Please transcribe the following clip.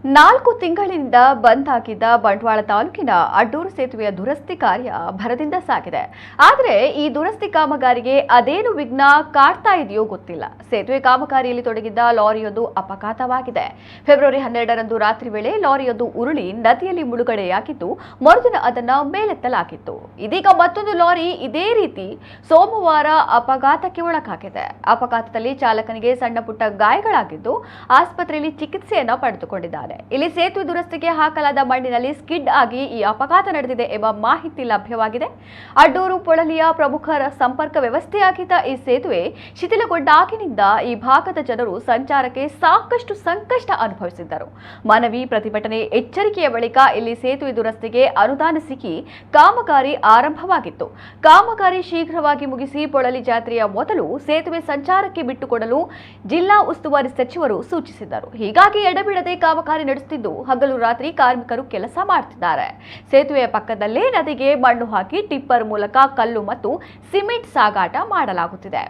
4 ತಿಂಗಳಿನಿಂದ ಬಂದ್ ಆಗಿದ್ದ ಬಂಟ್ವಾಳ ತಾಲೂಕಿನ ಅಡ್ಡೂರು ಸೇತುವೆಯ ದುರಸ್ತಿ ಕಾರ್ಯ ಭರದಿಂದ ಸಾಗಿದೆ. ಆದರೆ ಈ ದುರಸ್ತಿ ಕಾಮಗಾರಿಗೆ ಅದೇನು ವಿಘ್ನ ಕಾಡ್ತಾ ಇದೆಯೋ ಗೊತ್ತಿಲ್ಲ. ಸೇತುವೆ ಕಾಮಗಾರಿಯಲ್ಲಿ ತೊಡಗಿದ್ದ ಲಾರಿಯೊಂದು ಅಪಘಾತವಾಗಿದೆ. ಫೆಬ್ರವರಿ 12ರಂದು ರಾತ್ರಿ ವೇಳೆ ಲಾರಿಯೊಂದು ಉರುಳಿ ನದಿಯಲ್ಲಿ ಮುಳುಗಡೆಯಾಗಿದ್ದು, ಮರುದಿನ ಅದನ್ನು ಮೇಲೆತ್ತಲಾಗಿತ್ತು. ಇದೀಗ ಮತ್ತೊಂದು ಲಾರಿ ಇದೇ ರೀತಿ ಸೋಮವಾರ ಅಪಘಾತಕ್ಕೆ ಒಳಗಾಗಿದೆ. ಅಪಘಾತದಲ್ಲಿ ಚಾಲಕನಿಗೆ ಸಣ್ಣ ಪುಟ್ಟ ಗಾಯಗಳಾಗಿದ್ದು, ಆಸ್ಪತ್ರೆಯಲ್ಲಿ ಚಿಕಿತ್ಸೆಯನ್ನು ಪಡೆದುಕೊಂಡಿದ್ದಾನೆ. ಇಲ್ಲಿ ಸೇತುವೆ ದುರಸ್ತಿಗೆ ಹಾಕಲಾದ ಮಣ್ಣಿನಲ್ಲಿ ಸ್ಕಿಡ್ ಆಗಿ ಈ ಅಪಘಾತ ನಡೆದಿದೆ ಎಂಬ ಮಾಹಿತಿ ಲಭ್ಯವಾಗಿದೆ. ಅಡ್ಡೂರು ಪೊಳಲಿಯ ಪ್ರಮುಖ ಸಂಪರ್ಕ ವ್ಯವಸ್ಥೆಯಾಗಿದ್ದ ಈ ಸೇತುವೆ ಶಿಥಿಲಗೊಂಡಾಗಿನಿಂದ ಈ ಭಾಗದ ಜನರು ಸಂಚಾರಕ್ಕೆ ಸಾಕಷ್ಟು ಸಂಕಷ್ಟ ಅನುಭವಿಸಿದ್ದರು. ಮನವಿ, ಪ್ರತಿಭಟನೆ, ಎಚ್ಚರಿಕೆಯ ಬಳಿಕ ಇಲ್ಲಿ ಸೇತುವೆ ದುರಸ್ತಿಗೆ ಅನುದಾನ ಸಿಕ್ಕಿ ಕಾಮಗಾರಿ ಆರಂಭವಾಗಿತ್ತು. ಕಾಮಗಾರಿ ಶೀಘ್ರವಾಗಿ ಮುಗಿಸಿ ಪೊಳಲಿ ಜಾತ್ರೆಯ ಮೊದಲು ಸೇತುವೆ ಸಂಚಾರಕ್ಕೆ ಬಿಟ್ಟುಕೊಡಲು ಜಿಲ್ಲಾ ಉಸ್ತುವಾರಿ ಸಚಿವರು ಸೂಚಿಸಿದ್ದರು. ಹೀಗಾಗಿ ಎಡಬಿಡದೆ ಕಾಮಗಾರಿ ನಡೆಸುತ್ತಿದ್ದು, ಹಗಲು ರಾತ್ರಿ ಕಾರ್ಮಿಕರು ಕೆಲಸ ಮಾಡುತ್ತಿದ್ದಾರೆ. ಸೇತುವೆಯ ಪಕ್ಕದಲ್ಲೇ ನದಿಗೆ ಮಣ್ಣು ಹಾಕಿ ಟಿಪ್ಪರ್ ಮೂಲಕ ಕಲ್ಲು ಮತ್ತು ಸಿಮೆಂಟ್ ಸಾಗಾಟ ಮಾಡಲಾಗುತ್ತಿದೆ.